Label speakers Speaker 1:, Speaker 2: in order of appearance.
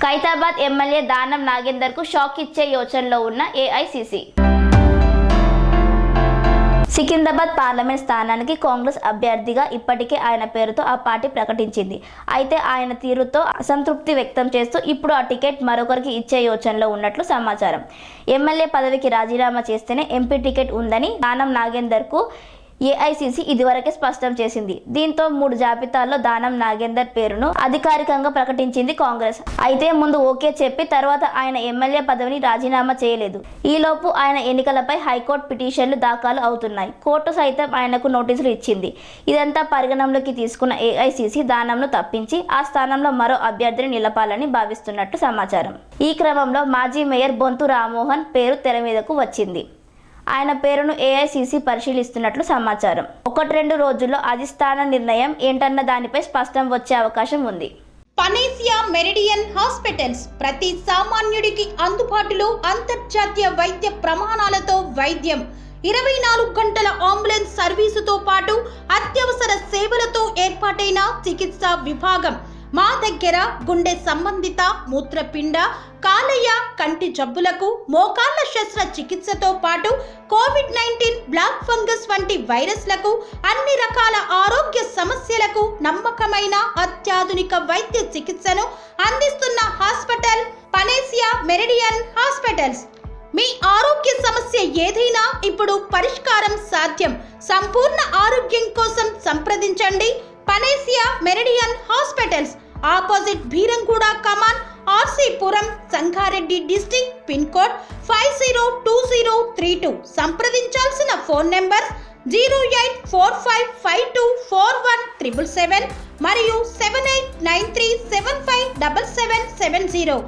Speaker 1: Khairatabad MLA దానం నాగేందర్కు shock ఇచ్చే యోచనలో ఉన్న ఏఐసీసీ. సికింద్రాబాద్ పార్లమెంట్ స్థానానికి కాంగ్రెస్ అభ్యర్థిగా ఇప్పటికే ఆయన పేరుతో ఆ పార్టీ ప్రకటించింది. అయితే ఆయన తీరుతో అసంతృప్తి వ్యక్తం చేస్తూ ఇప్పుడు ఆ టికెట్ మరొకరికి ఇచ్చే యోచనలో ఉన్నట్లు సమాచారం. ఎమ్మెల్యే పదవికి రాజీనామా చేస్తేనే ఎంపీ టికెట్ ఉందని దానం నాగేందర్కు ఏఐసీసీ ఇదివరకే స్పష్టం చేసింది. దీంతో 3 జాబితాల్లో దానం నాగేందర్ పేరును అధికారికంగా ప్రకటించింది కాంగ్రెస్. అయితే ముందు ఓకే చెప్పి తర్వాత ఆయన ఎమ్మెల్యే పదవిని రాజీనామా చేయలేదు. ఈలోపు ఆయన ఎన్నికలపై హైకోర్టు పిటిషన్లు దాఖలు అవుతున్నాయి. కోర్టు సైతం ఆయనకు నోటీసులు ఇచ్చింది. ఇదంతా పరిగణనలోకి తీసుకున్న ఏఐసీసీ దానంను తప్పించి ఆ స్థానంలో మరో అభ్యర్థిని నిలపాలని భావిస్తున్నట్టు సమాచారం. ఈ క్రమంలో మాజీ మేయర్ బొంతు రామ్మోహన్ పేరు తెర మీదకు వచ్చింది. ఆయన పేరును ఏఐసీసీ పరిశీలిస్తున్నట్లు సమాచారం. 1-2 రోజుల్లో అధిష్టాన నిర్ణయం ఏంటన్న దానిపై స్పష్టం వచ్చే అవకాశం ఉంది.
Speaker 2: పనేసియా మెరిడియన్ హాస్పిటల్స్ ప్రతి సామాన్యుడికి అందుబాటులో అంతర్జాతీయ వైద్య ప్రమాణాలతో వైద్యం, 24 గంటల అంబులెన్స్ సర్వీసుతో పాటు అత్యవసర సేవలతో ఏర్పాటైన చికిత్సా విభాగం. మా దగ్గర గుండె సంబంధిత, మూత్రపిండ, కాలేయ, కంటి జబ్బులకు, మోకాళ్ల శస్త్రచికిత్సతో పాటు కోవిడ్-19, బ్లాక్ ఫంగస్ వంటి వైరస్లకు, అన్ని రకాల ఆరోగ్య సమస్యలకు నమ్మకమైన అత్యాధునిక వైద్య చికిత్సను అందిస్తున్న హాస్పిటల్ పనేసియా మెరిడియన్ హాస్పిటల్స్. మీ ఆరోగ్య సమస్య ఏదైనా ఇప్పుడు పరిష్కారం సాధ్యం. సంపూర్ణ ఆరోగ్యం కోసం సంప్రదించండి Panacea Meridian hospitals. Opposite Bheeramguda Kaman, RC Puram, Sangareddy district. Pin code 502032. సంప్రదించాల్సిన ఫోన్ నెంబర్ 0845524177 మరియు 7893757770.